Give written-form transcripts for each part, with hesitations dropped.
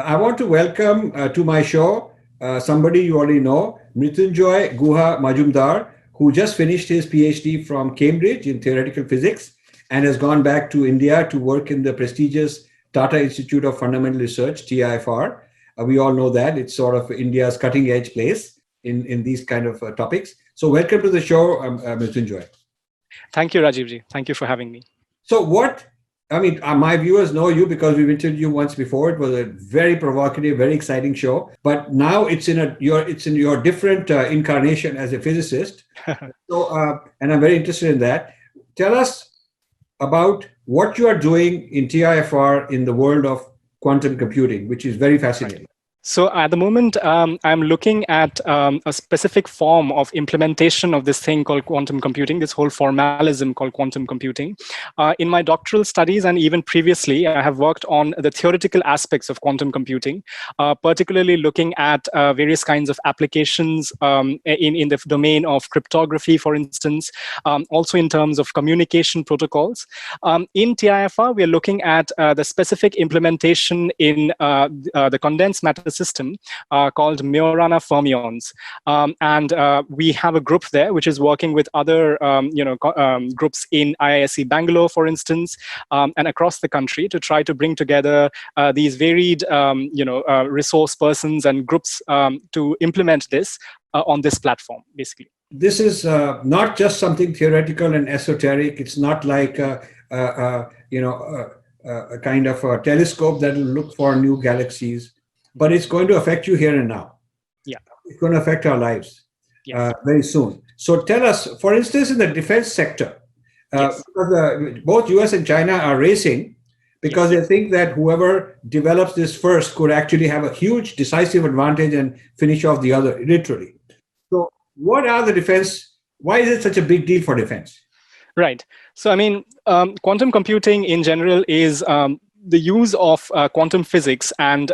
I want to welcome to my show somebody you already know, Mrityunjoy Guha Majumdar, who just finished his PhD from Cambridge in theoretical physics and has gone back to India to work in the prestigious Tata Institute of Fundamental Research, TIFR. We all know that it's sort of India's cutting edge place in these kind of topics. So welcome to the show, Mrityunjoy. Thank you, Rajivji. Thank you for having me. So my viewers know you because we've interviewed you once before. It was a very provocative, very exciting show. But now it's in your different incarnation as a physicist. And I'm very interested in that. Tell us about what you are doing in TIFR in the world of quantum computing, which is very fascinating. Right. So at the moment, I'm looking at a specific form of implementation of this thing called quantum computing, this whole formalism called quantum computing. In my doctoral studies and even previously, I have worked on the theoretical aspects of quantum computing, particularly looking at various kinds of applications in the domain of cryptography, for instance, also in terms of communication protocols. In TIFR, we are looking at the specific implementation in the condensed matter system called Majorana fermions, and we have a group there which is working with other groups in IISc Bangalore, for instance, and across the country to try to bring together these varied resource persons and groups to implement this on this platform, basically. This is not just something theoretical and esoteric. It's not like a kind of a telescope that will look for new galaxies. But it's going to affect you here and now. Yeah. It's going to affect our lives very soon. So tell us, for instance, in the defense sector, because both US and China are racing because they think that whoever develops this first could actually have a huge decisive advantage and finish off the other, literally. So what are the defense? Why is it such a big deal for defense? Right. So, I mean, quantum computing in general is the use of quantum physics and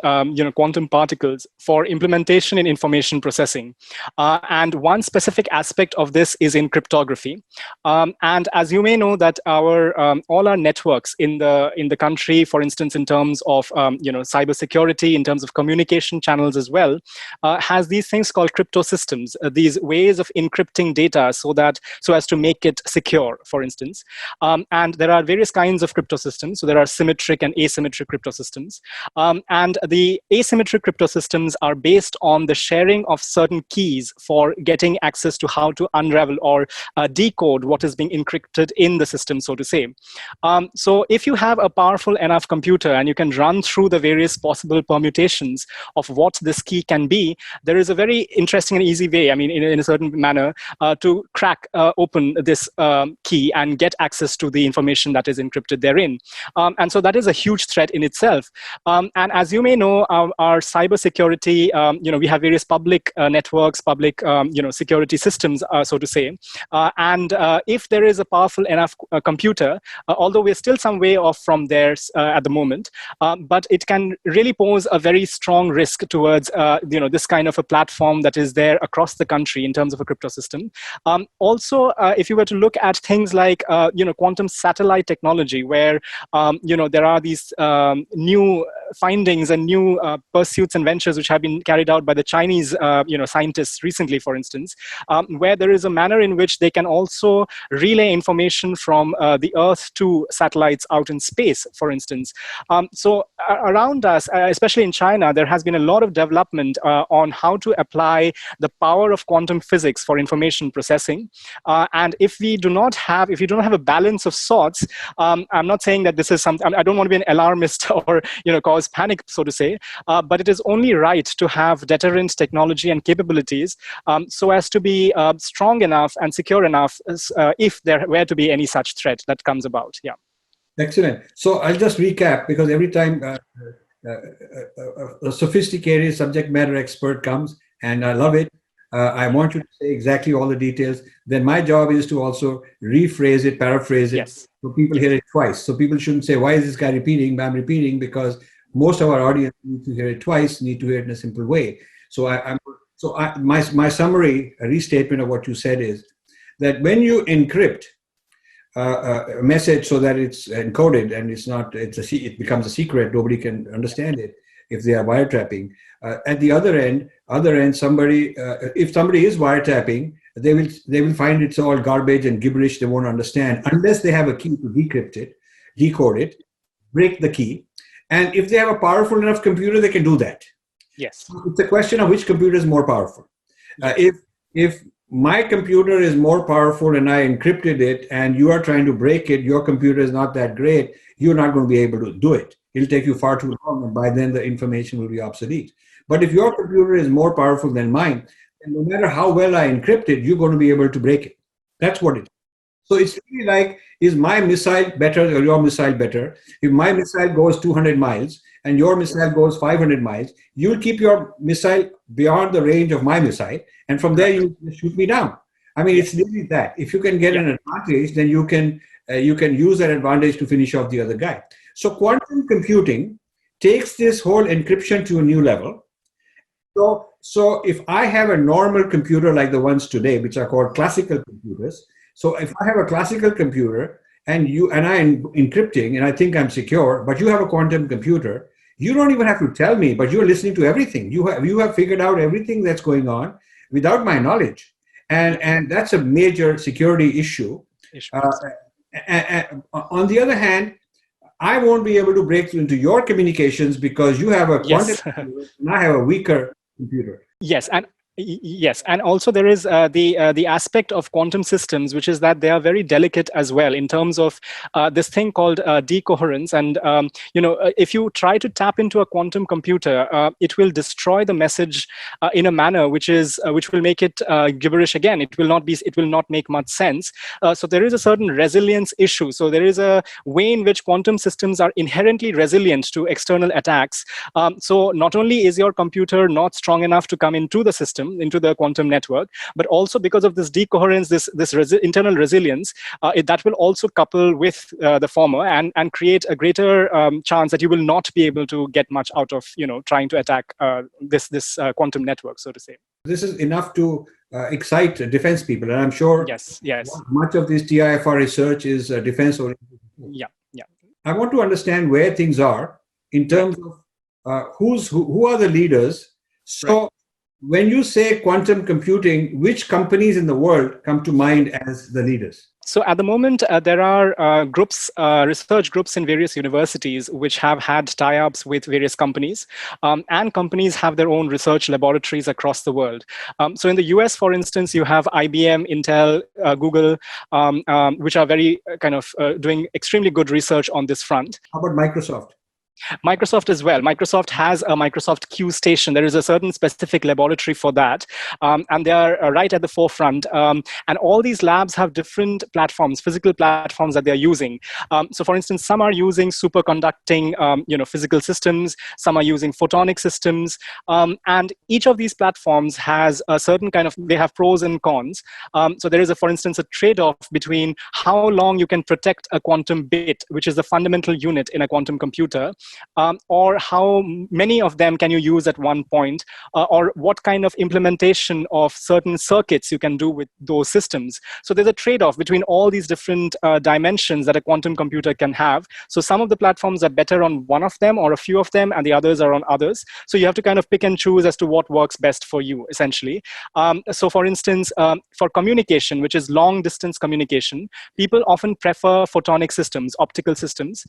quantum particles for implementation in information processing, and one specific aspect of this is in cryptography. And as you may know, that our all our networks in the country, for instance, in terms of cybersecurity, in terms of communication channels as well, has these things called crypto systems, these ways of encrypting data so as to make it secure, for instance. And there are various kinds of crypto systems. So there are symmetric and asymmetric crypto systems. And the asymmetric crypto systems are based on the sharing of certain keys for getting access to how to unravel or decode what is being encrypted in the system, so to say. So if you have a powerful enough computer and you can run through the various possible permutations of what this key can be, there is a very interesting and easy way, I mean, in a certain manner, to crack open this key and get access to the information that is encrypted therein. And so that is a huge threat in itself. And as you may know, our cybersecurity, we have various public networks, public, security systems, so to say. And if there is a powerful enough computer, although we're still some way off from there at the moment, but it can really pose a very strong risk towards, this kind of a platform that is there across the country in terms of a crypto system. Also, if you were to look at things like, quantum satellite technology, where, there are these new findings and new pursuits and ventures which have been carried out by the Chinese, scientists recently, for instance, where there is a manner in which they can also relay information from the Earth to satellites out in space, for instance. So around us, especially in China, there has been a lot of development on how to apply the power of quantum physics for information processing. And if you do not have a balance of sorts, I'm not saying that this is something, I don't want to be an alarmist or cause panic, so to say, but it is only right to have deterrent technology and capabilities so as to be strong enough and secure enough if there were to be any such threat that comes about. Yeah. Excellent. So I'll just recap, because every time a sophisticated subject matter expert comes, and I love it, I want you to say exactly all the details. Then my job is to also rephrase it, paraphrase it, so people hear it twice. So people shouldn't say, why is this guy repeating? I'm repeating because most of our audience need to hear it twice, need to hear it in a simple way. So my summary, a restatement of what you said is that when you encrypt a message so that it's encoded and it becomes a secret, nobody can understand it, if they are wiretapping. At the other end, somebody if somebody is wiretapping, they will find it's all garbage and gibberish. They won't understand unless they have a key to decrypt it, decode it, break the key. And if they have a powerful enough computer, they can do that. Yes. So it's a question of which computer is more powerful. Yes. If my computer is more powerful and I encrypted it, and you are trying to break it, your computer is not that great, you're not going to be able to do it. It'll take you far too long, and by then the information will be obsolete. But if your computer is more powerful than mine, then no matter how well I encrypt it, you're going to be able to break it. That's what it is. So it's really like, is my missile better or your missile better? If my missile goes 200 miles and your missile goes 500 miles, you'll keep your missile beyond the range of my missile, and from there you shoot me down. I mean, it's really that. If you can get an advantage, then you can use that advantage to finish off the other guy. So quantum computing takes this whole encryption to a new level. So if I have a normal computer like the ones today, which are called classical computers, so if I have a classical computer and I'm encrypting and I think I'm secure, but you have a quantum computer, you don't even have to tell me, but you're listening to everything. You have figured out everything that's going on without my knowledge, and that's a major security issue. On the other hand, I won't be able to break through into your communications because you have a quantum computer and I have a weaker computer. Yes, and also there is the aspect of quantum systems, which is that they are very delicate as well in terms of this thing called decoherence. And if you try to tap into a quantum computer, it will destroy the message in a manner which will make it gibberish again. It will not make much sense. So there is a certain resilience issue. So there is a way in which quantum systems are inherently resilient to external attacks. So not only is your computer not strong enough to come into the system, into the quantum network, but also because of this decoherence, this internal resilience, that will also couple with the former and create a greater chance that you will not be able to get much out of trying to attack this quantum network, so to say. This is enough to excite defense people, and I'm sure yes much of this TIFR research is defense oriented. Yeah. I want to understand where things are in terms of who are the leaders. So when you say quantum computing, which companies in the world come to mind as the leaders? So at the moment, there are research groups in various universities which have had tie-ups with various companies, and companies have their own research laboratories across the world. So in the US, for instance, you have IBM, Intel, Google, which are very doing extremely good research on this front. How about Microsoft? Microsoft as well. Microsoft has a Microsoft Q station. There is a certain specific laboratory for that. And they are right at the forefront. And all these labs have different platforms, physical platforms that they're using. So for instance, some are using superconducting physical systems. Some are using photonic systems. And each of these platforms has a certain they have pros and cons. So there is, for instance, a trade-off between how long you can protect a quantum bit, which is the fundamental unit in a quantum computer, or how many of them can you use at one point, or what kind of implementation of certain circuits you can do with those systems. So there's a trade-off between all these different dimensions that a quantum computer can have. So some of the platforms are better on one of them or a few of them, and the others are on others. So you have to pick and choose as to what works best for you, essentially. So for instance, for communication, which is long-distance communication, people often prefer photonic systems, optical systems,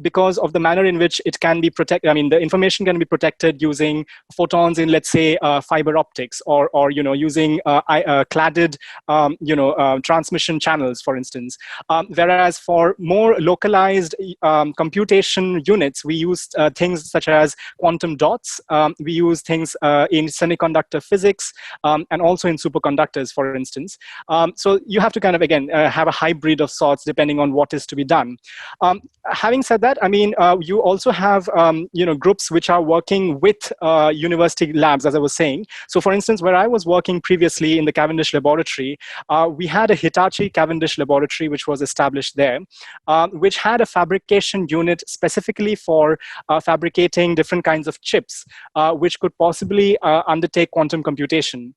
because of the manner in which it can be protected. I mean, the information can be protected using photons in, let's say, fiber optics, or using cladded, transmission channels, for instance. Whereas for more localized computation units, we use things such as quantum dots. We use things in semiconductor physics, and also in superconductors, for instance. So you have to again have a hybrid of sorts depending on what is to be done. Having said that, I mean, you also have groups which are working with university labs, as I was saying. So for instance, where I was working previously in the Cavendish laboratory, we had a Hitachi Cavendish laboratory which was established there, which had a fabrication unit specifically for fabricating different kinds of chips, which could possibly undertake quantum computation.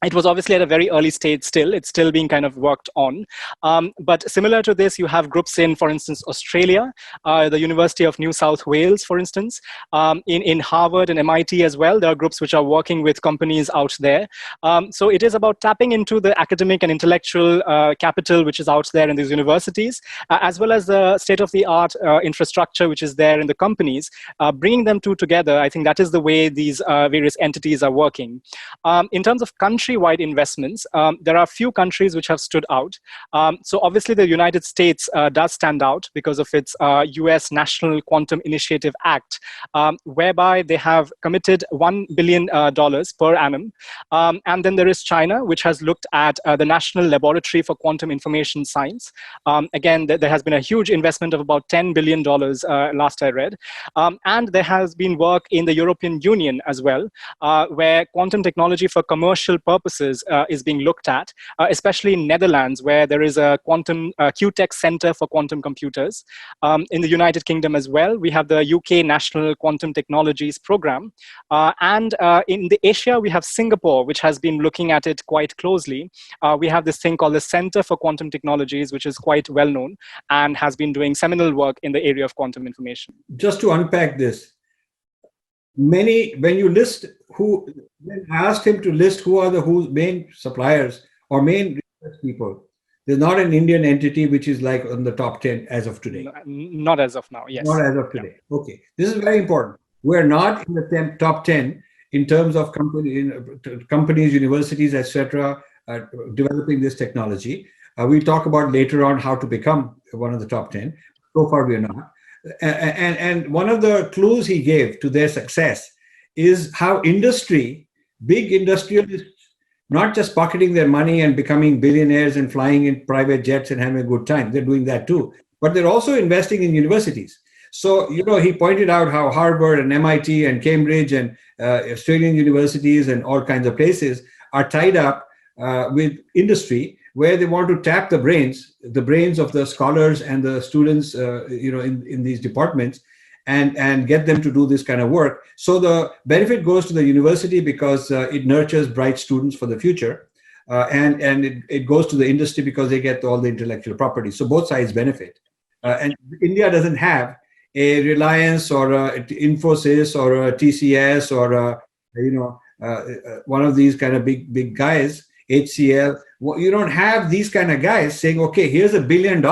it was obviously at a very early stage still. It's still being kind of worked on. But similar to this, you have groups in, for instance, Australia, the University of New South Wales, for instance, in Harvard and MIT as well. There are groups which are working with companies out there. So it is about tapping into the academic and intellectual capital which is out there in these universities, as well as the state-of-the-art infrastructure which is there in the companies, bringing them two together. I think that is the way these various entities are working. In terms of country-wide investments, there are a few countries which have stood out. So obviously the United States does stand out because of its US National Quantum Initiative Act, whereby they have committed $1 billion per annum. And then there is China, which has looked at the National Laboratory for Quantum Information Science. Again, there has been a huge investment of about $10 billion last I read. And there has been work in the European Union as well, where quantum technology for commercial purposes is being looked at, especially in Netherlands, where there is a quantum QTech Center for Quantum Computers. In the United Kingdom as well, we have the UK National Quantum Technologies Program. And in the Asia, we have Singapore, which has been looking at it quite closely. We have this thing called the Center for Quantum Technologies, which is quite well known and has been doing seminal work in the area of quantum information. Just to unpack this, when you list when I asked him to list who are the main suppliers or main research people, there's not an Indian entity which is like on the top 10 as of today. Not as of now, yes. Not as of today. Yeah. Okay. This is very important. We're not in the top 10 in terms of companies, universities, etc., developing this technology. We'll talk about later on how to become one of the top 10. So far, we're not. And one of the clues he gave to their success is how big industrialists, not just pocketing their money and becoming billionaires and flying in private jets and having a good time. They're doing that too. But they're also investing in universities. So, he pointed out how Harvard and MIT and Cambridge and Australian universities and all kinds of places are tied up with industry, where they want to tap the brains of the scholars and the students, in these departments, and get them to do this kind of work. So the benefit goes to the university because it nurtures bright students for the future, and it goes to the industry because they get all the intellectual property. So both sides benefit. And India doesn't have a Reliance or a Infosys or a TCS or one of these kind of big guys, HCL. Well, you don't have these kind of guys saying, okay, here's $1 billion.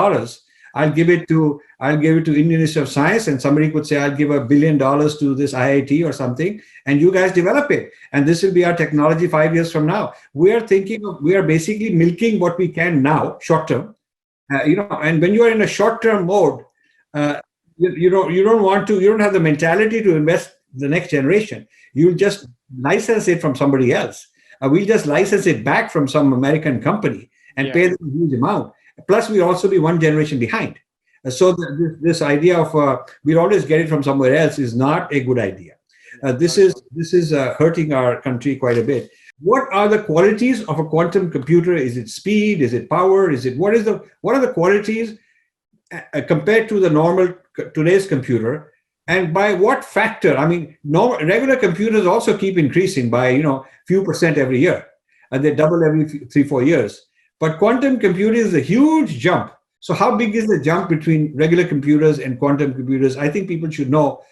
I'll give it to Indian Institute of Science, and somebody could say, I'll give $1 billion to this IIT or something, and you guys develop it. And this will be our technology 5 years from now. We are basically milking what we can now, short term. And when you are in a short term mode, you don't have the mentality to invest the next generation. You'll just license it from somebody else. We'll just license it back from some American company and pay them a huge amount. Plus, we'll also be one generation behind. So this idea of we'll always get it from somewhere else is not a good idea. This is hurting our country quite a bit. What are the qualities of a quantum computer? Is it speed? Is it power? What are the qualities compared to the normal today's computer? And by what factor? I mean, regular computers also keep increasing by few percent every year, and they double every 3-4 years. But quantum computing is a huge jump. So how big is the jump between regular computers and quantum computers? I think people should know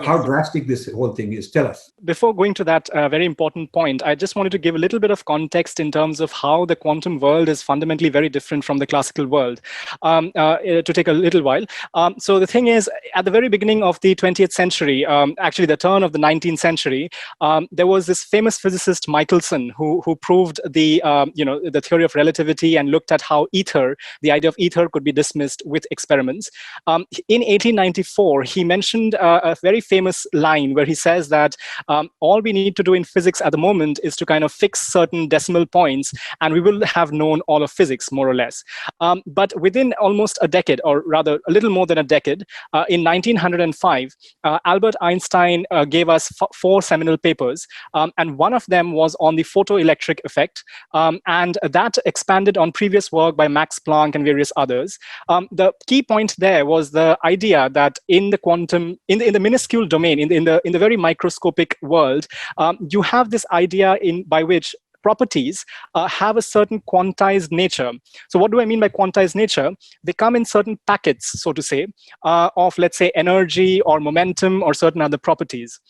how drastic this whole thing is. Tell us. Before going to that very important point, I just wanted to give a little bit of context in terms of how the quantum world is fundamentally very different from the classical world, to take a little while. So the thing is, at the very beginning of the 20th century, actually the turn of the 19th century, there was this famous physicist Michelson who proved the theory of relativity and looked at how the idea of ether could be dismissed with experiments. In 1894, he mentioned a very famous line where he says that all we need to do in physics at the moment is to kind of fix certain decimal points, and we will have known all of physics, more or less. But within almost a decade, or rather a little more than a decade, in 1905, Albert Einstein gave us 4 seminal papers, and one of them was on the photoelectric effect, and that expanded on previous work by Max Planck and various others. The key point there was the idea that in the quantum, in the minuscule domain, in the very microscopic world, you have this idea by which properties have a certain quantized nature. So what do I mean by quantized nature? They come in certain packets, so to say, of, let's say, energy or momentum or certain other properties.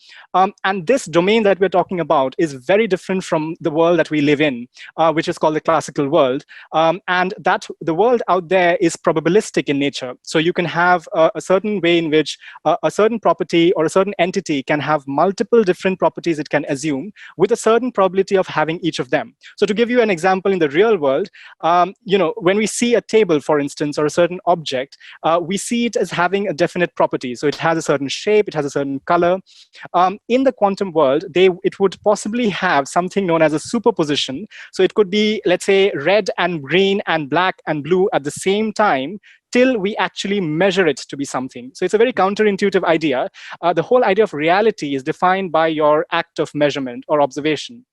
And this domain that we're talking about is very different from the world that we live in, which is called the classical world. And that the world out there is probabilistic in nature. So you can have a certain way in which a certain property or a certain entity can have multiple different properties it can assume with a certain probability of having each of them. So to give you an example in the real world, when we see a table, for instance, or a certain object, we see it as having a definite property. So it has a certain shape, it has a certain color. In the quantum world, it would possibly have something known as a superposition. So it could be, let's say, red and green and black and blue at the same time, till we actually measure it to be something. So it's a very counterintuitive idea. The whole idea of reality is defined by your act of measurement or observation.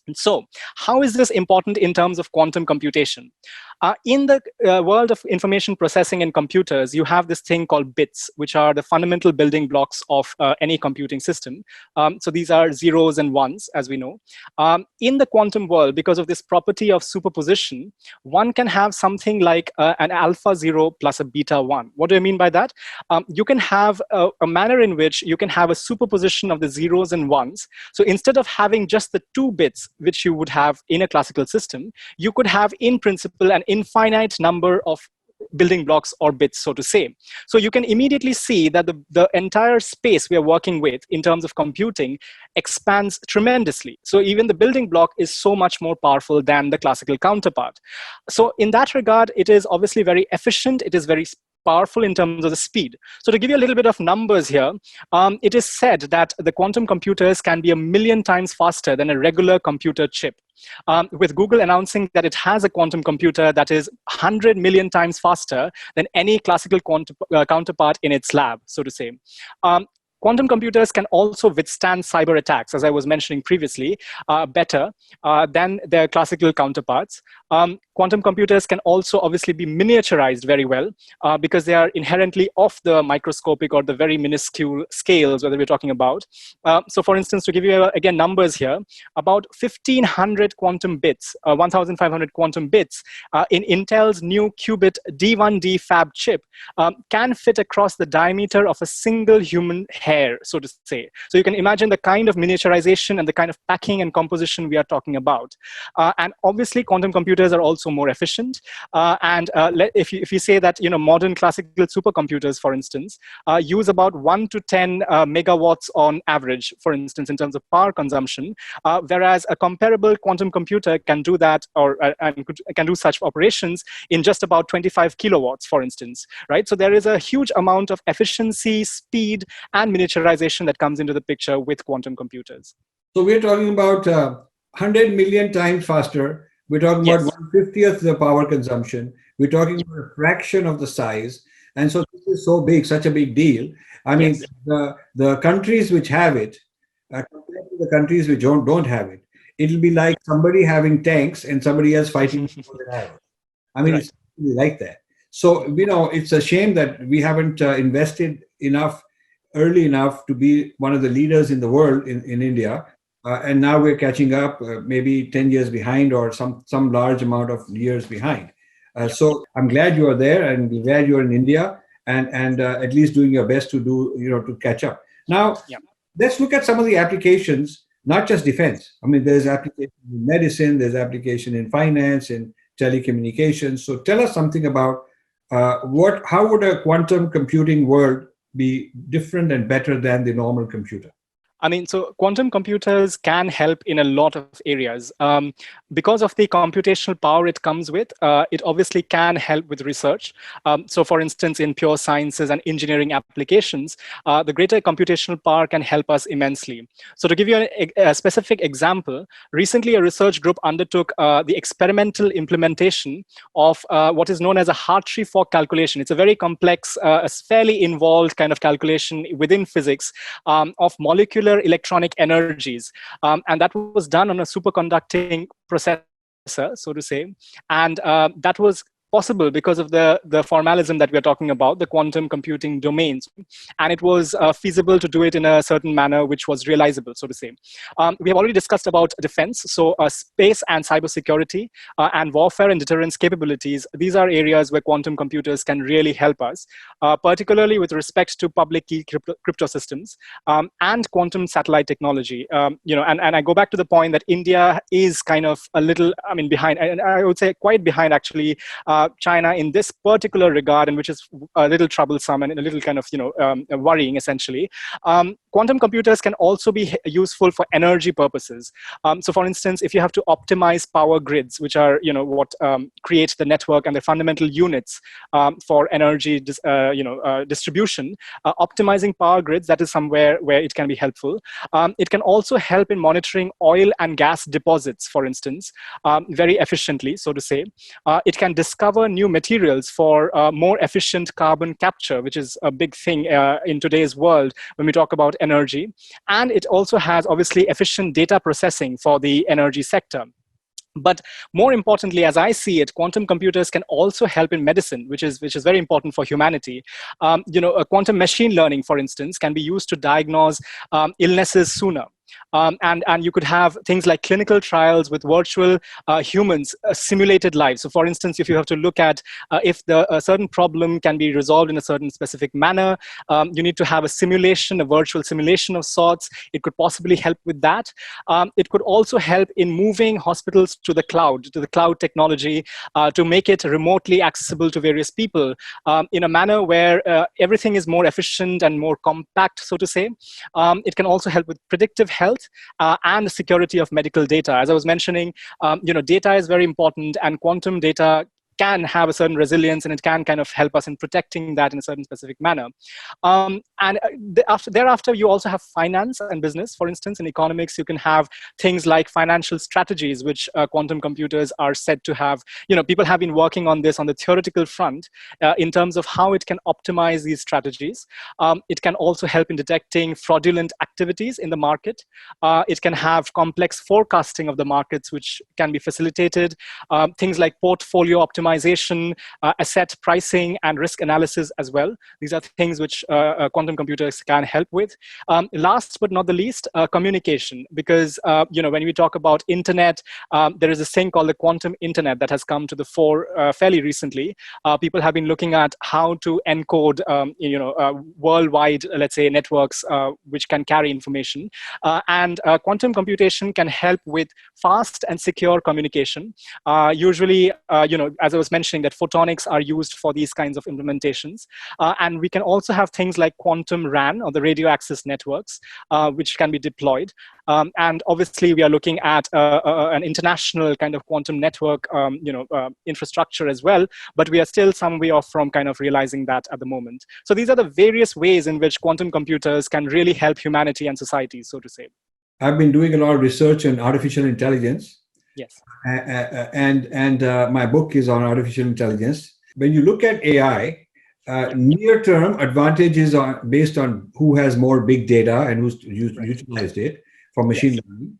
And so how is this important in terms of quantum computation? In the world of information processing and computers, you have this thing called bits, which are the fundamental building blocks of any computing system. So these are zeros and ones, as we know. In the quantum world, because of this property of superposition, one can have something like an alpha 0 plus a beta 1. What do I mean by that? You can have a manner in which you can have a superposition of the zeros and ones. So instead of having just the 2 bits, which you would have in a classical system, you could have, in principle, an infinite number of building blocks or bits, so to say. So you can immediately see that the entire space we are working with in terms of computing expands tremendously. So even the building block is so much more powerful than the classical counterpart. So in that regard, it is obviously very efficient. It is very powerful in terms of the speed. So to give you a little bit of numbers here, it is said that the quantum computers can be 1,000,000 times faster than a regular computer chip. With Google announcing that it has a quantum computer that is 100 million times faster than any classical counterpart in its lab, so to say. Quantum computers can also withstand cyber attacks, as I was mentioning previously, better than their classical counterparts. Quantum computers can also obviously be miniaturized very well because they are inherently off the microscopic or the very minuscule scales whether we're talking about. So for instance, to give you again numbers here, about 1,500 quantum bits, 1,500 quantum bits in Intel's new qubit D1D fab chip can fit across the diameter of a single human hair, so to say. So you can imagine the kind of miniaturization and the kind of packing and composition we are talking about. And obviously, quantum computers are also more efficient. If you say that modern classical supercomputers, for instance, use about 1 to 10 megawatts on average, for instance, in terms of power consumption, whereas a comparable quantum computer can do that can do such operations in just about 25 kilowatts, for instance, right? So there is a huge amount of efficiency, speed, and miniaturization that comes into the picture with quantum computers. So we're talking about 100 million times faster. We're talking about 1/50th the power consumption. We're talking about a fraction of the size. And so this is so big, such a big deal. I mean, the countries which have it, compared to the countries which don't have it, it'll be like somebody having tanks and somebody else fighting for the arrows. I mean, it's really like that. So, it's a shame that we haven't invested enough early enough to be one of the leaders in the world in India. And now we're catching up, maybe 10 years behind or some large amount of years behind. So I'm glad you are there and glad you're in India and at least doing your best to to catch up. Now, let's look at some of the applications, not just defense. I mean, there's application in medicine, there's application in finance, in telecommunications. So tell us something about how would a quantum computing world be different and better than the normal computer? I mean, so quantum computers can help in a lot of areas. Because of the computational power it comes with, it obviously can help with research. So for instance, in pure sciences and engineering applications, the greater computational power can help us immensely. So to give you a specific example, recently a research group undertook the experimental implementation of what is known as a Hartree fork calculation. It's a very complex, fairly involved kind of calculation within physics of molecular electronic energies, and that was done on a superconducting processor, so to say, and that was possible because of the formalism that we're talking about, the quantum computing domains. And it was feasible to do it in a certain manner which was realizable, so to say. We have already discussed about defense. So space and cybersecurity and warfare and deterrence capabilities, these are areas where quantum computers can really help us, particularly with respect to public key crypto systems and quantum satellite technology. And I go back to the point that India is kind of a little, behind, and I would say quite behind actually China in this particular regard, and which is a little troublesome and a little kind of worrying essentially. Quantum computers can also be useful for energy purposes. So for instance, if you have to optimize power grids, which are what create the network and the fundamental units for energy distribution, optimizing power grids, that is somewhere where it can be helpful. It can also help in monitoring oil and gas deposits, for instance, very efficiently, so to say. It can discover new materials for more efficient carbon capture, which is a big thing in today's world when we talk about energy. And it also has obviously efficient data processing for the energy sector. But more importantly, as I see it, quantum computers can also help in medicine, which is very important for humanity. Quantum machine learning, for instance, can be used to diagnose illnesses sooner. And you could have things like clinical trials with virtual humans, simulated lives. So for instance, if you have to look at if a certain problem can be resolved in a certain specific manner, you need to have a simulation, a virtual simulation of sorts. It could possibly help with that. It could also help in moving hospitals to the cloud technology, to make it remotely accessible to various people in a manner where everything is more efficient and more compact, so to say. It can also help with predictive health and the security of medical data. As I was mentioning, data is very important, and quantum data can have a certain resilience, and it can kind of help us in protecting that in a certain specific manner. Thereafter, you also have finance and business. For instance, in economics, you can have things like financial strategies, which quantum computers are said to have. People have been working on this on the theoretical front in terms of how it can optimize these strategies. It can also help in detecting fraudulent activities in the market. It can have complex forecasting of the markets, which can be facilitated. Things like portfolio optimization, asset pricing, and risk analysis as well. These are things which quantum computers can help with. Last but not the least, communication, because when we talk about internet, there is this thing called the quantum internet that has come to the fore fairly recently. People have been looking at how to encode worldwide, let's say, networks which can carry information. And quantum computation can help with fast and secure communication. Usually, as I was mentioning, that photonics are used for these kinds of implementations. And we can also have things like quantum RAN, or the radio access networks, which can be deployed. And obviously, we are looking at an international kind of quantum network infrastructure as well, but we are still some way off from kind of realizing that at the moment. So these are the various ways in which quantum computers can really help humanity and society, so to say. I've been doing a lot of research on artificial intelligence. Yes. And my book is on artificial intelligence. When you look at AI, near-term advantages are based on who has more big data and who's utilized it for machine learning.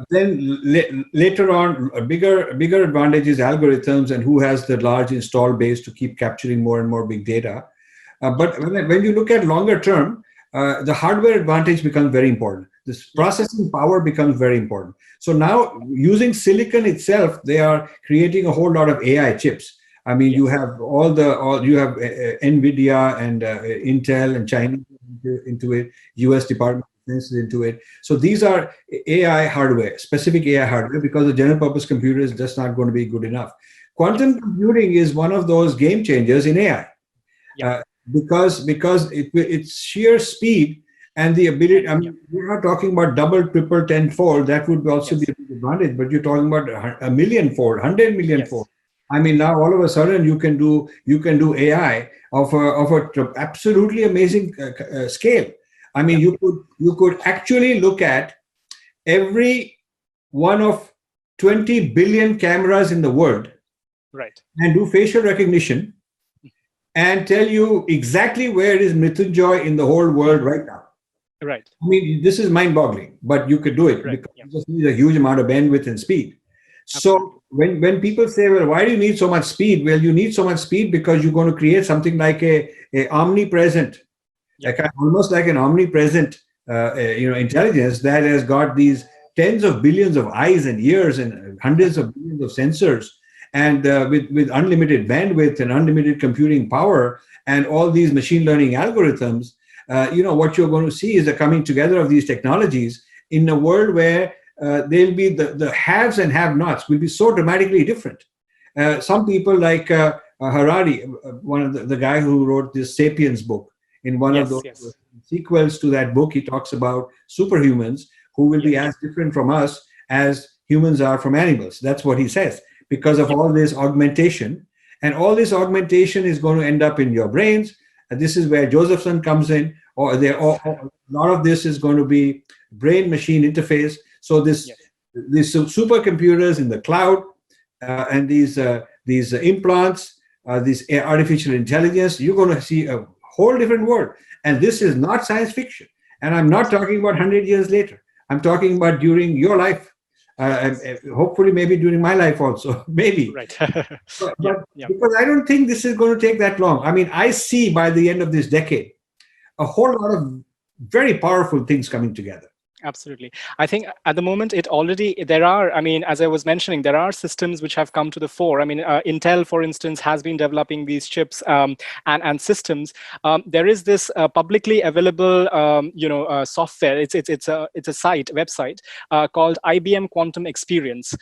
Then later on, a bigger advantage is algorithms and who has the large install base to keep capturing more and more big data. But when you look at longer term, the hardware advantage becomes very important. This processing power becomes very important. So now, using silicon itself, they are creating a whole lot of AI chips. I mean, you have you have NVIDIA and Intel and China into it, US Department of Defense into it. So these are AI hardware, specific AI hardware, because the general purpose computer is just not going to be good enough. Quantum computing is one of those game changers in AI, because it's sheer speed and the ability. I mean, we're not talking about double, triple, tenfold. That would also be a big advantage. But you're talking about a millionfold, 100 million fold. I mean, now all of a sudden you can do AI of a absolutely amazing scale. I mean, you could actually look at every one of 20 billion cameras in the world, and do facial recognition and tell you exactly where is Mrityunjoy in the whole world right now. I mean, this is mind-boggling, but you could do it because you just need a huge amount of bandwidth and speed. So when people say, well, why do you need so much speed? Well, you need so much speed because you're going to create something like a omnipresent, Yeah. almost like an omnipresent, intelligence that has got these tens of billions of eyes and ears and hundreds of billions of sensors, and with unlimited bandwidth and unlimited computing power and all these machine learning algorithms. What you're going to see is the coming together of these technologies in a world where they'll be the haves and have-nots will be so dramatically different. Some people like Harari, one of the guy who wrote this *Sapiens* book, in one of Yes. those Yes. sequels to that book, he talks about superhumans who will be Yes. as different from us as humans are from animals. That's what he says, because of Yep. all this augmentation. And all this augmentation is going to end up in your brains. And this is where Josephson comes in, or a lot of this is going to be brain-machine interface. So Yes. these supercomputers in the cloud, and these implants, this artificial intelligence, you're going to see a whole different world. And this is not science fiction. And I'm not talking about 100 years later. I'm talking about during your life, and hopefully maybe during my life also, maybe. Right. Yeah. But Yeah. because I don't think this is going to take that long. I mean, I see by the end of this decade a whole lot of very powerful things coming together. Absolutely. I think at the moment there are, I mean, as I was mentioning, there are systems which have come to the fore. I mean, Intel, for instance, has been developing these chips and systems. There is this publicly available, software. It's a website called IBM Quantum Experience,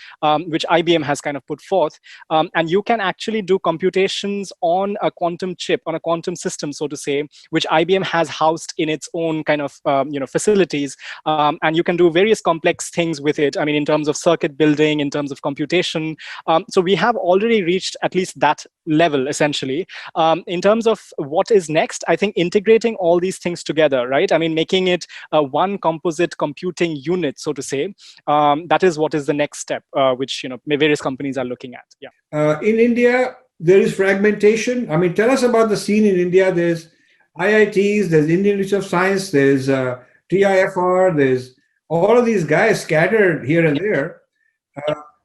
which IBM has kind of put forth. And you can actually do computations on a quantum chip, on a quantum system, so to say, which IBM has housed in its own kind of, facilities. And you can do various complex things with it. I mean, in terms of circuit building, in terms of computation. So we have already reached at least that level, essentially. In terms of what is next, I think integrating all these things together, right? I mean, making it one composite computing unit, so to say. That is what is the next step, which various companies are looking at. Yeah. In India, there is fragmentation. I mean, tell us about the scene in India. There's IITs, there's Indian Institute of Science, there's TIFR, there's all of these guys scattered here and there.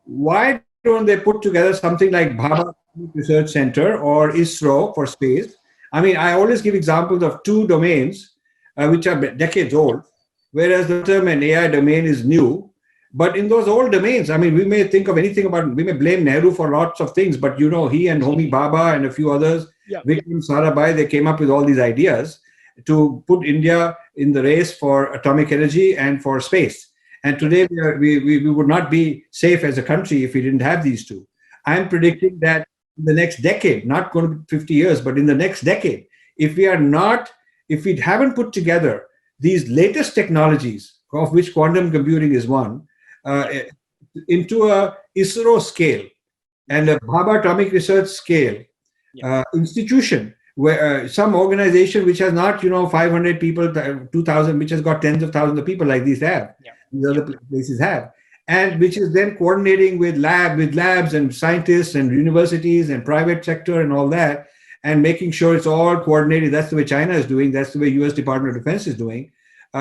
Why don't they put together something like Bhabha Research Center or ISRO for space? I mean, I always give examples of two domains which are decades old, whereas the term and AI domain is new. But in those old domains, I mean, we may think of anything we may blame Nehru for lots of things, but he and Homi Bhabha and a few others, Vikram Sarabhai, they came up with all these ideas to put India in the race for atomic energy and for space. And today we would not be safe as a country if we didn't have these two. I'm predicting that in the next decade, not going to be 50 years, but in the next decade, if we haven't put together these latest technologies, of which quantum computing is one, into a ISRO scale and a Bhabha Atomic Research scale institution, where some organization which has not 500 people, 2,000, which has got tens of thousands of people like these other places have, and which is then coordinating with labs and scientists and universities and private sector and all that, and making sure it's all coordinated. That's the way China is doing. That's the way US Department of Defense is doing.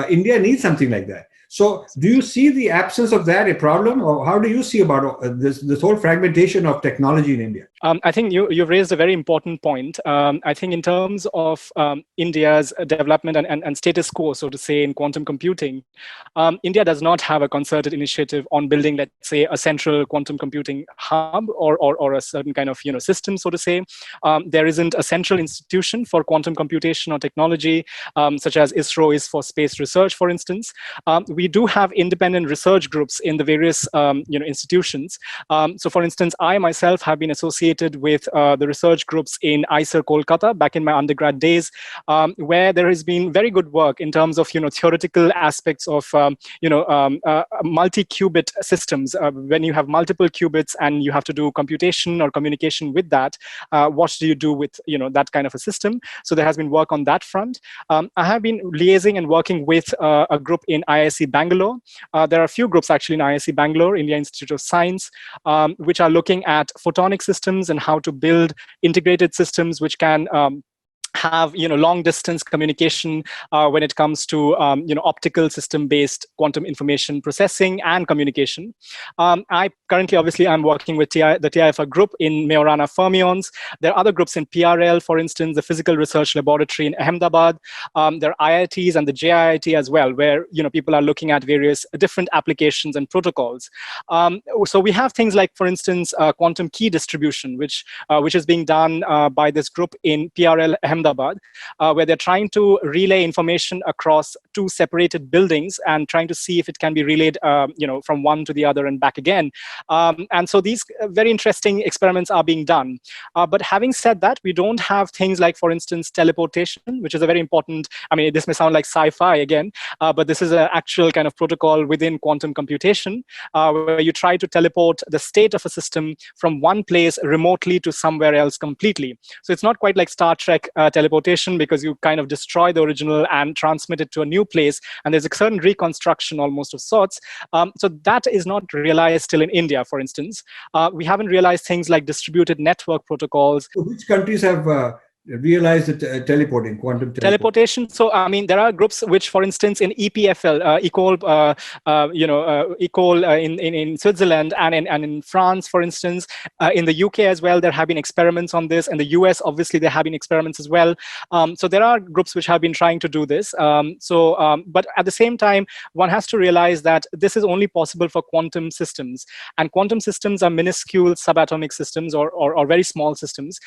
India needs something like that. So do you see the absence of that a problem, or how do you see about this whole fragmentation of technology in India? I think you've raised a very important point. I think in terms of India's development and status quo, so to say, in quantum computing, India does not have a concerted initiative on building, let's say, a central quantum computing hub or a certain kind of system, so to say. There isn't a central institution for quantum computation or technology, such as ISRO is for space research, for instance. We do have independent research groups in the various institutions. So, for instance, I myself have been associated with the research groups in IISER Kolkata back in my undergrad days, where there has been very good work in terms of theoretical aspects of multi-qubit systems. When you have multiple qubits and you have to do computation or communication with that, what do you do with that kind of a system? So there has been work on that front. I have been liaising and working with a group in IISc Bangalore. There are a few groups actually in IISc Bangalore, India Institute of Science, which are looking at photonic systems and how to build integrated systems which can have long distance communication when it comes to optical system based quantum information processing and communication. I currently, obviously, I'm working with the TIFR group in Majorana fermions. There are other groups in PRL, for instance, the Physical Research Laboratory in Ahmedabad. There are IITs and the JIIT as well, where people are looking at various different applications and protocols. So we have things like, for instance, quantum key distribution, which is being done by this group in PRL Ahmedabad, where they're trying to relay information across two separated buildings and trying to see if it can be relayed, from one to the other and back again. And so these very interesting experiments are being done. But having said that, we don't have things like, for instance, teleportation, which is a very important, I mean, this may sound like sci-fi again, but this is an actual kind of protocol within quantum computation, where you try to teleport the state of a system from one place remotely to somewhere else completely. So it's not quite like Star Trek teleportation, because you kind of destroy the original and transmit it to a new place, and there's a certain reconstruction almost of sorts. So that is not realized still in India, for instance. We haven't realized things like distributed network protocols. So which countries have realized that teleporting, quantum teleportation? So, I mean, there are groups which, for instance, in EPFL, in Switzerland and in France, for instance, in the UK as well, there have been experiments on this. In the US, obviously, there have been experiments as well. So there are groups which have been trying to do this. But at the same time, one has to realize that this is only possible for quantum systems. And quantum systems are minuscule subatomic systems or very small systems.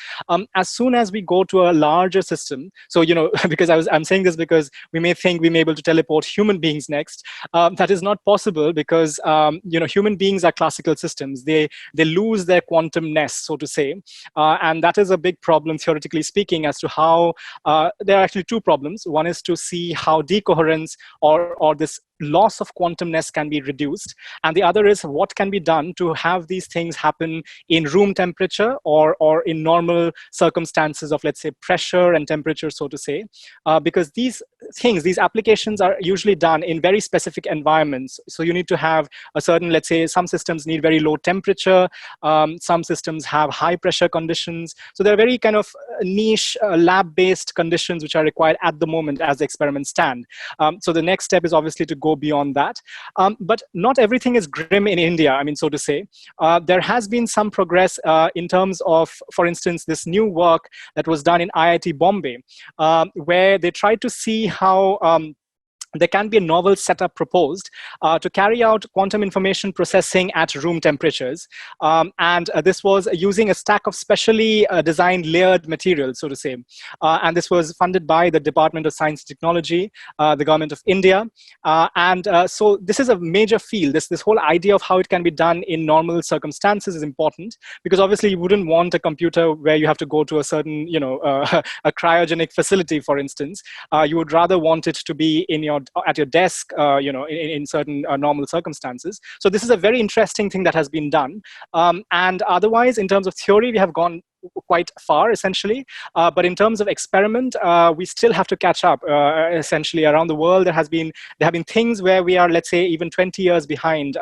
As soon as we go to a larger system, so because I'm saying this because we may think we may be able to teleport human beings next. That is not possible, because human beings are classical systems. They lose their quantumness, so to say, and that is a big problem, theoretically speaking, as to how there are actually two problems. One is to see how decoherence or this loss of quantumness can be reduced, and the other is what can be done to have these things happen in room temperature or in normal circumstances of, let's say, pressure and temperature, so to say, because these applications are usually done in very specific environments. So you need to have a certain, let's say, some systems need very low temperature, some systems have high pressure conditions. So there are very kind of niche lab-based conditions which are required at the moment as the experiments stand. So the next step is obviously to go beyond that. But not everything is grim in India, I mean, so to say. There has been some progress in terms of, for instance, this new work that was done in IIT Bombay, where they tried to see how there can be a novel setup proposed to carry out quantum information processing at room temperatures. And this was using a stack of specially designed layered materials, so to say. And this was funded by the Department of Science and Technology, the government of India. So this is a major field. This whole idea of how it can be done in normal circumstances is important, because obviously you wouldn't want a computer where you have to go to a certain, a cryogenic facility, for instance. You would rather want it to be at your desk, in certain normal circumstances. So this is a very interesting thing that has been done. And otherwise, in terms of theory, we have gone quite far, essentially. But in terms of experiment, we still have to catch up. Essentially, around the world, there have been things where we are, let's say, even 20 years behind,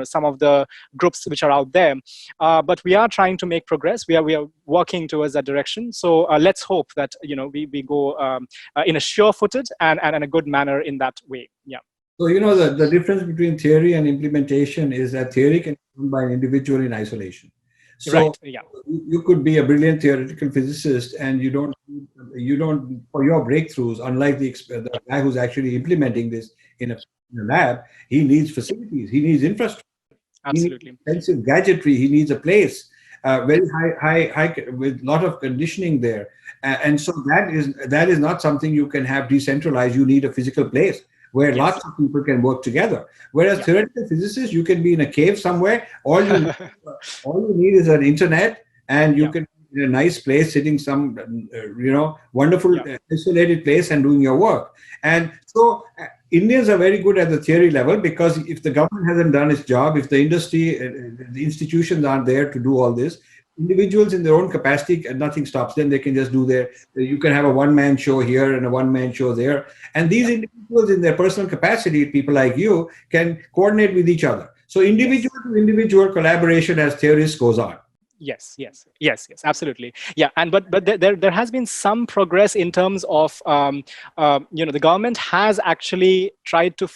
some of the groups which are out there. But we are trying to make progress. We are working towards that direction. So let's hope that we go in a sure-footed and a good manner in that way. Yeah. So the difference between theory and implementation is that theory can be done by an individual in isolation. So right. Yeah. You could be a brilliant theoretical physicist, and you don't for your breakthroughs, unlike the guy who's actually implementing this in a lab, he needs facilities, he needs infrastructure, absolutely, he needs expensive gadgetry, he needs a place, very high with a lot of conditioning there, and so that is not something you can have decentralized. You need a physical place where yes. lots of people can work together. Whereas theoretical physicists, you can be in a cave somewhere. All you need is an internet, and you can be in a nice place, sitting some, wonderful isolated place and doing your work. And so Indians are very good at the theory level, because if the government hasn't done its job, if the industry, the institutions aren't there to do all this, individuals in their own capacity, nothing stops them. They can just you can have a one-man show here and a one-man show there. And these individuals in their personal capacity, people like you, can coordinate with each other. So individual to individual collaboration as theorists goes on. Yes, absolutely. Yeah, and but there has been some progress in terms of the government has actually tried to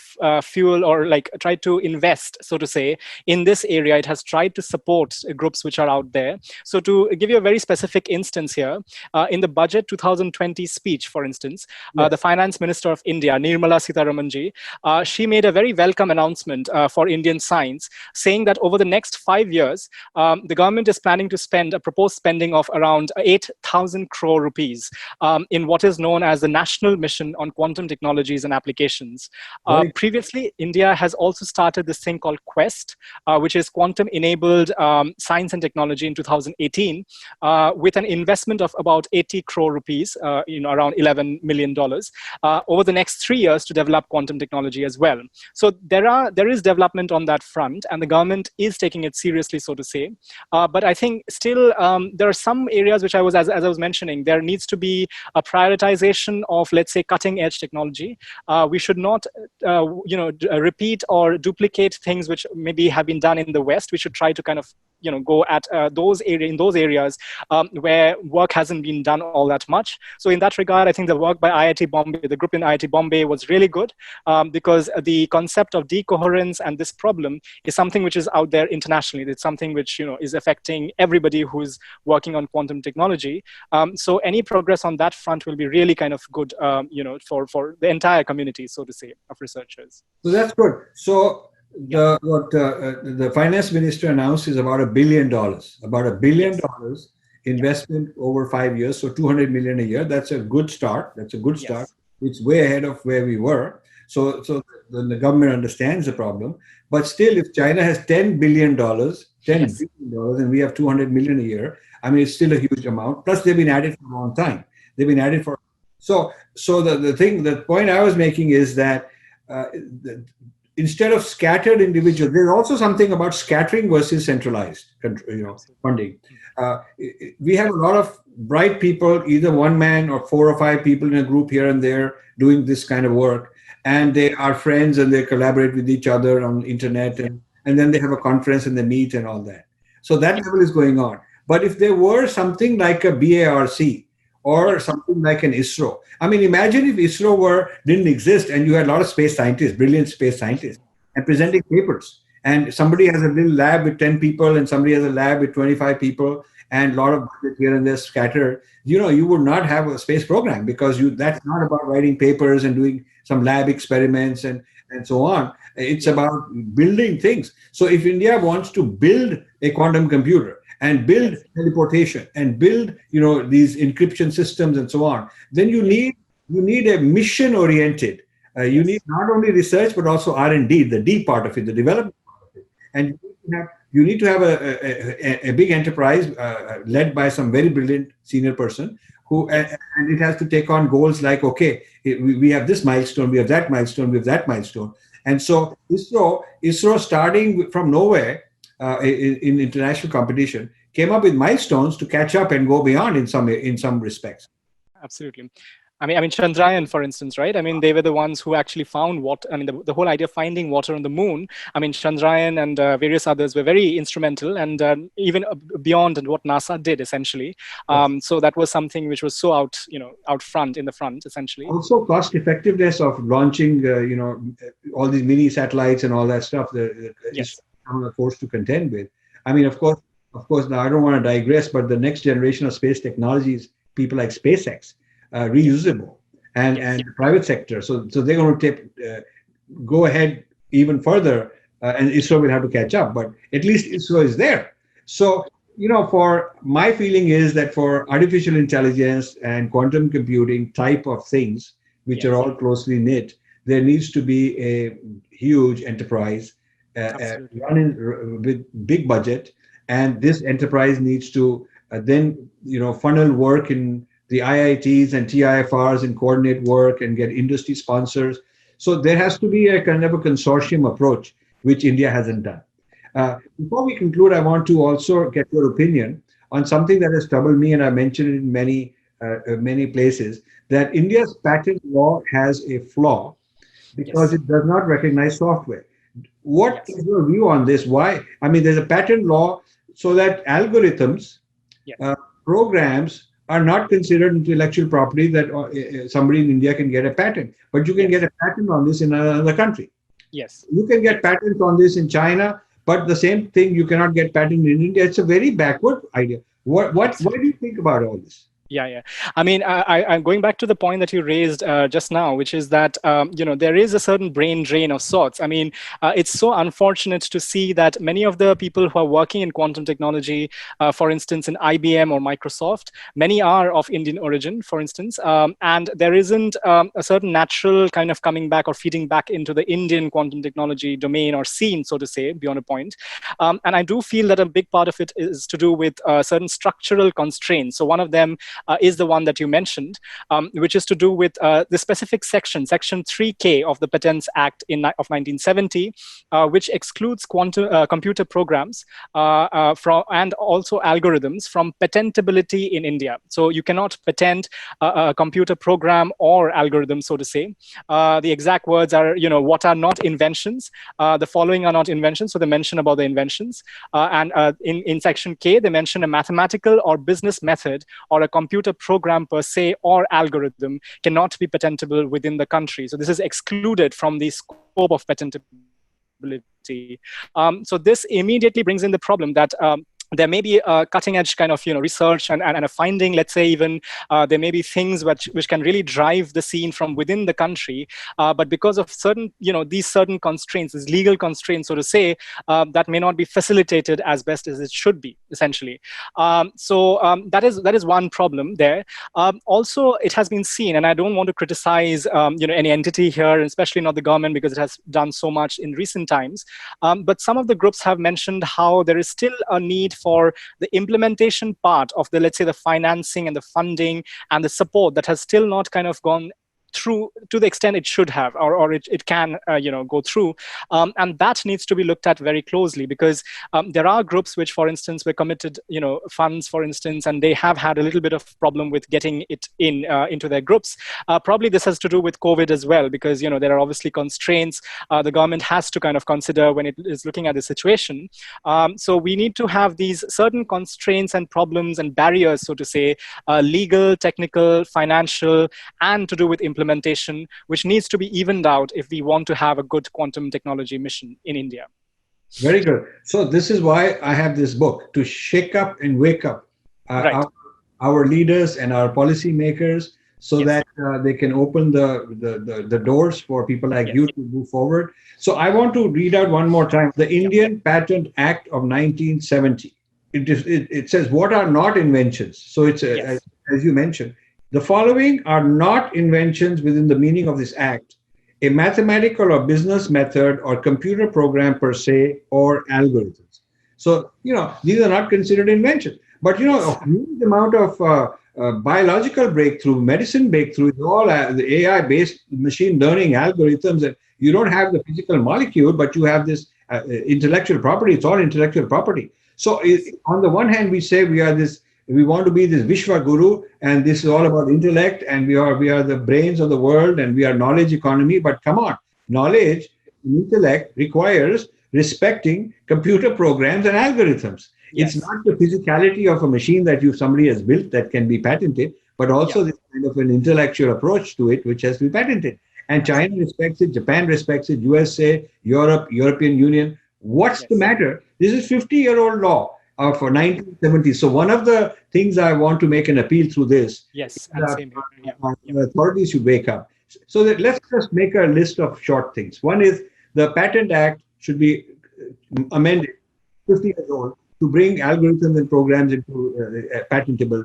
fuel, or like tried to invest, so to say, in this area. It has tried to support groups which are out there. So to give you a very specific instance here, in the budget 2020 speech, for instance, the Yes. finance minister of India, Nirmala Sitharamanji, she made a very welcome announcement for Indian science, saying that over the next 5 years, the government is planning to spend a proposed spending of around 8,000 crore rupees in what is known as the National Mission on Quantum Technologies and Applications. Very. Previously, India has also started this thing called Quest, which is quantum enabled science and technology in 2018, with an investment of about 80 crore rupees, around $11 million, over the next 3 years to develop quantum technology as well. So there is development on that front, and the government is taking it seriously, so to say. But I think still there are some areas which as I was mentioning, there needs to be a prioritization of, let's say, cutting edge technology. We should not repeat or duplicate things which maybe have been done in the West. We should try to kind of go at those areas where work hasn't been done all that much. So in that regard, I think the work by IIT Bombay, the group in IIT Bombay, was really good, because the concept of decoherence and this problem is something which is out there internationally. It's something which is affecting everybody who's working on quantum technology. So any progress on that front will be really kind of good, for the entire community, so to say, of researchers. So that's good. So what the finance minister announced is about $1 billion, investment over 5 years, so 200 million a year. That's a good start. It's way ahead of where we were. So the government understands the problem. But still, if China has $10 billion, and we have 200 million a year, I mean, it's still a huge amount. Plus, they've been at it for a long time. They've been at it for so the point I was making is that instead of scattered individuals, there's also something about scattering versus centralized funding. We have a lot of bright people, either one man or 4 or 5 people in a group here and there doing this kind of work, and they are friends and they collaborate with each other on internet, and then they have a conference and they meet and all that. So that level is going on. But if there were something like a BARC or something like an ISRO, I mean, imagine if ISRO didn't exist and you had a lot of space scientists, brilliant space scientists, and presenting papers. And somebody has a little lab with 10 people and somebody has a lab with 25 people and a lot of budget here and there scattered. You would not have a space program, because that's not about writing papers and doing some lab experiments and so on. It's about building things. So if India wants to build a quantum computer and build teleportation and build these encryption systems and so on, then you need a mission oriented. You need not only research but also R&D, the D part of it, the development part of it. And you need to have a big enterprise led by some very brilliant senior person and it has to take on goals like, okay, we have this milestone, we have that milestone, we have that milestone. And so ISRO starting from nowhere in international competition, came up with milestones to catch up and go beyond in some respects. Absolutely. I mean, Chandrayaan, for instance, right? I mean, they were the ones who actually found water. I mean, the whole idea of finding water on the moon. I mean, Chandrayaan and various others were very instrumental, and even beyond what NASA did, essentially. So that was something which was so out front, in the front, essentially. Also, cost effectiveness of launching, all these mini satellites and all that stuff. I'm forced to contend with. I mean, of course. Now I don't want to digress, but the next generation of space technologies, people like SpaceX, reusable, and the private sector. So they're going to go ahead even further, and ISRO will have to catch up. But at least ISRO is there. So for my feeling is that for artificial intelligence and quantum computing type of things, which are all closely knit, there needs to be a huge enterprise running with big budget. And this enterprise needs to then, funnel work in the IITs and TIFRs and coordinate work and get industry sponsors. So there has to be a kind of a consortium approach, which India hasn't done. Before we conclude, I want to also get your opinion on something that has troubled me, and I mentioned it in many places, that India's patent law has a flaw because it does not recognize software. What is your view on this? Why? I mean, there's a patent law. so that algorithms, Yes. uh, programs are not considered intellectual property that somebody in India can get a patent, but you can get Yes. a patent on this in another country. Yes. You can get Yes. patents on this in China, but the same thing you cannot get patent in India. It's a very backward idea. What do you think about all this? Yeah, yeah. I mean, I'm going back to the point that you raised just now, which is that there is a certain brain drain of sorts. I mean, it's so unfortunate to see that many of the people who are working in quantum technology, for instance, in IBM or Microsoft, many are of Indian origin, for instance, and there isn't a certain natural kind of coming back or feeding back into the Indian quantum technology domain or scene, so to say, beyond a point. And I do feel that a big part of it is to do with certain structural constraints. So one of them is the one that you mentioned, which is to do with the specific section 3K of the Patents Act of 1970, which excludes computer programs and also algorithms from patentability in India. So you cannot patent a computer program or algorithm, so to say. The exact words are, what are not inventions? The following are not inventions, so they mention about the inventions. And in section K, they mention a mathematical or business method or a computer program per se or algorithm cannot be patentable within the country. So this is excluded from the scope of patentability. So this immediately brings in the problem that there may be a cutting edge kind of research and a finding, let's say even there may be things which can really drive the scene from within the country, but because of certain these certain constraints, these legal constraints, so to say, that may not be facilitated as best as it should be, essentially. That is one problem there. Also, it has been seen, and I don't want to criticize any entity here, especially not the government, because it has done so much in recent times, but some of the groups have mentioned how there is still a need for the implementation part of the, let's say, the financing and the funding and the support that has still not kind of gone through to the extent it should have, or it can go through, and that needs to be looked at very closely, because there are groups which, for instance, were committed funds, for instance, and they have had a little bit of problem with getting it into their groups. Probably this has to do with COVID as well, because there are obviously constraints the government has to kind of consider when it is looking at the situation. So we need to have these certain constraints and problems and barriers, so to say, legal, technical, financial, and to do with implementation, which needs to be evened out if we want to have a good quantum technology mission in India. Very good. So this is why I have this book, to shake up and wake up Right. our leaders and our policymakers, so Yes. that they can open the doors for people like Yes. you to move forward. So I want to read out one more time the Indian Patent Act of 1970. It says, what are not inventions? So it's Yes. as you mentioned, the following are not inventions within the meaning of this act: a mathematical or business method or computer program per se or algorithms. So, these are not considered inventions. But, a huge amount of biological breakthrough, medicine breakthrough, is all the AI-based machine learning algorithms. And you don't have the physical molecule, but you have this intellectual property. It's all intellectual property. So, on the one hand, we say we want to be this Vishwa Guru, and this is all about intellect, and we are the brains of the world, and we are knowledge economy. But come on, knowledge and intellect requires respecting computer programs and algorithms. Yes. It's not the physicality of a machine that somebody has built that can be patented, but also this kind of an intellectual approach to it, which has to be patented. And China respects it, Japan respects it, USA, Europe, European Union. What's the matter? This is 50-year-old law of 1970. So one of the things I want to make an appeal through this, Yes, and same here. the authorities should wake up. So that let's just make a list of short things. One is the Patent Act should be amended 50 years old to bring algorithms and programs into a patentable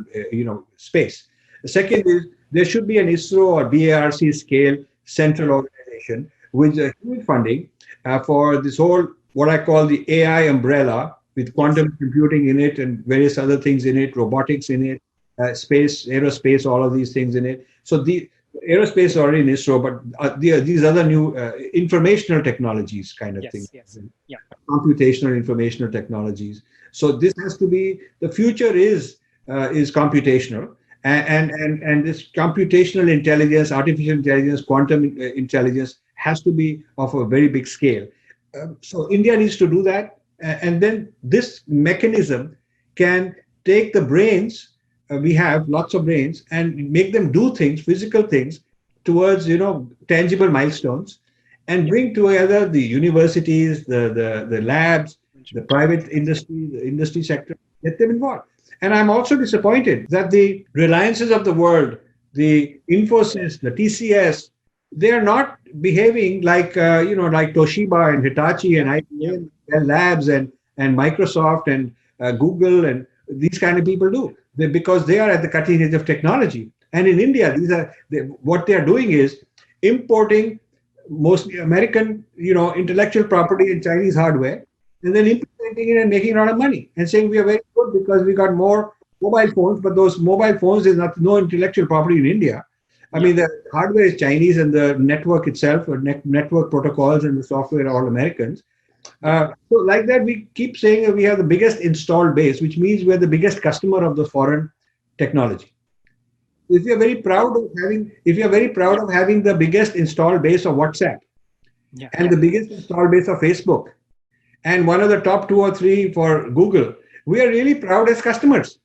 space. The second is there should be an ISRO or BARC scale central organization with huge funding for this whole, what I call the AI umbrella, with quantum computing in it and various other things in it, robotics in it, space, aerospace, all of these things in it. So the aerospace is already in ISRO, but these other new informational technologies kind of things, computational informational technologies. So this has to be, the future is computational, and this computational intelligence, artificial intelligence, quantum intelligence has to be of a very big scale. So India needs to do that. And then this mechanism can take the brains, we have lots of brains, and make them do things, physical things, towards tangible milestones, and bring together the universities, the labs, the private industry, the industry sector, get them involved. And I'm also disappointed that the Reliances of the world, the Infosys, the TCS, they're not behaving like like Toshiba and Hitachi and IBM, Bell Labs and Microsoft and Google and these kind of people do. Because they are at the cutting edge of technology. And in India, what they are doing is importing mostly American, intellectual property and Chinese hardware, and then implementing it and making a lot of money and saying we are very good because we got more mobile phones. But those mobile phones, there's no intellectual property in India. I mean, the hardware is Chinese and the network itself, or network protocols and the software are all Americans. So like that, we keep saying that we have the biggest installed base, which means we're the biggest customer of the foreign technology. If you're very proud of having the biggest installed base of WhatsApp and the biggest installed base of Facebook and one of the top 2 or 3 for Google, we are really proud as customers.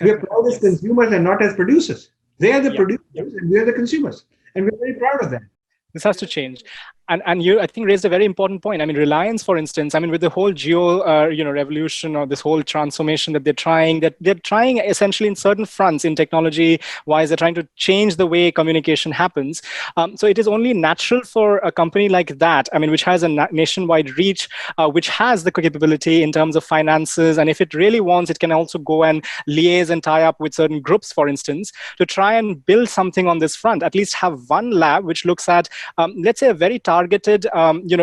We are proud as consumers and not as producers. They are the producers and we are the consumers. And we're very proud of that. This has to change. And you, I think, raised a very important point. I mean, Reliance, for instance, I mean, with the whole revolution or this whole transformation that they're trying essentially in certain fronts in technology wise, they're trying to change the way communication happens. So it is only natural for a company like that, I mean, which has a nationwide reach, which has the capability in terms of finances. And if it really wants, it can also go and liaise and tie up with certain groups, for instance, to try and build something on this front, at least have one lab which looks at, let's say, a very targeted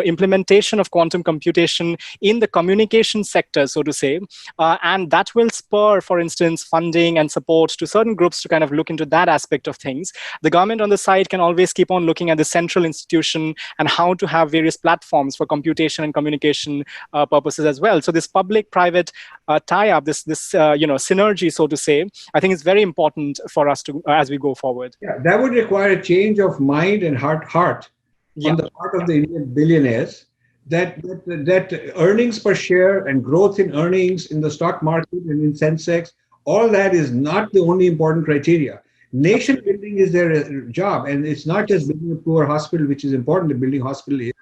implementation of quantum computation in the communication sector, so to say, and that will spur, for instance, funding and support to certain groups to kind of look into that aspect of things. The government on the side can always keep on looking at the central institution and how to have various platforms for computation and communication purposes as well. So this public-private tie-up, this synergy, so to say, I think is very important for us to as we go forward. Yeah, that would require a change of mind and heart on the part of the Indian billionaires, that earnings per share and growth in earnings in the stock market and in Sensex, all that is not the only important criteria. Nation building is their job, and it's not just building a poor hospital, which is important, building hospital here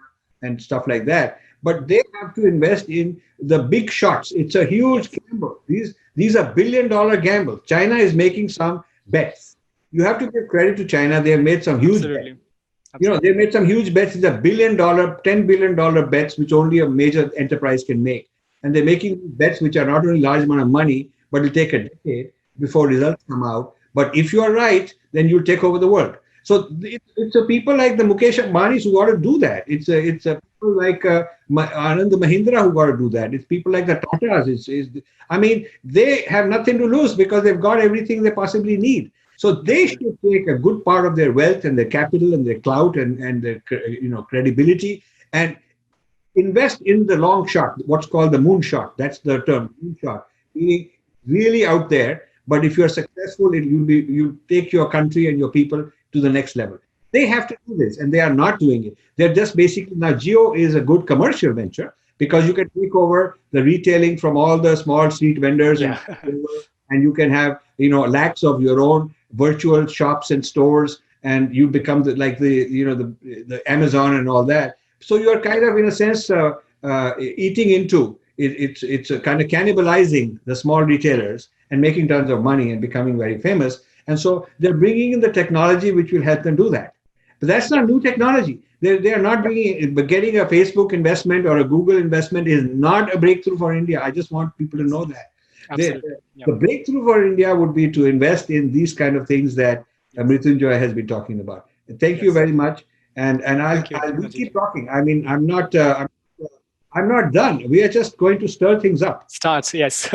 and stuff like that, but they have to invest in the big shots. It's a huge gamble. These are billion-dollar gambles. China is making some bets. You have to give credit to China. They have made some huge bets. They made some huge bets. It's $1 billion, $10 billion bets, which only a major enterprise can make. And they're making bets which are not only large amount of money, but it'll take a decade before results come out. But if you are right, then you'll take over the world. So it's a people like the Mukesh Ambanis who got to do that. It's a people like Anand Mahindra who got to do that. It's people like the Tatas. I mean, they have nothing to lose because they've got everything they possibly need. So they should take a good part of their wealth and their capital and their clout and their credibility and invest in the long shot, what's called the moon shot. That's the term, moon shot, meaning really out there. But if you're successful, you'll take your country and your people to the next level. They have to do this, and they are not doing it. They're just basically, now Geo is a good commercial venture because you can take over the retailing from all the small street vendors and you can have lakhs of your own virtual shops and stores, and you become the Amazon and all that. So you're kind of, in a sense, eating into it. It's a kind of cannibalizing the small retailers and making tons of money and becoming very famous. And so they're bringing in the technology which will help them do that. But that's not new technology. They are not bringing it. But getting a Facebook investment or a Google investment is not a breakthrough for India. I just want people to know that. The breakthrough for India would be to invest in these kind of things that Mrityunjay has been talking about. Thank you very much, and I'll keep talking. I mean, I'm not done. We are just going to stir things up. Yes.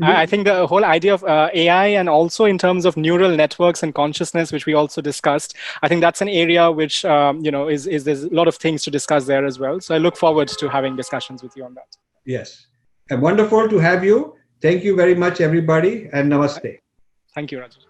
I think the whole idea of AI, and also in terms of neural networks and consciousness, which we also discussed, I think that's an area which is there's a lot of things to discuss there as well. So I look forward to having discussions with you on that. Yes, and wonderful to have you. Thank you very much, everybody, and namaste. Thank you, Rajesh.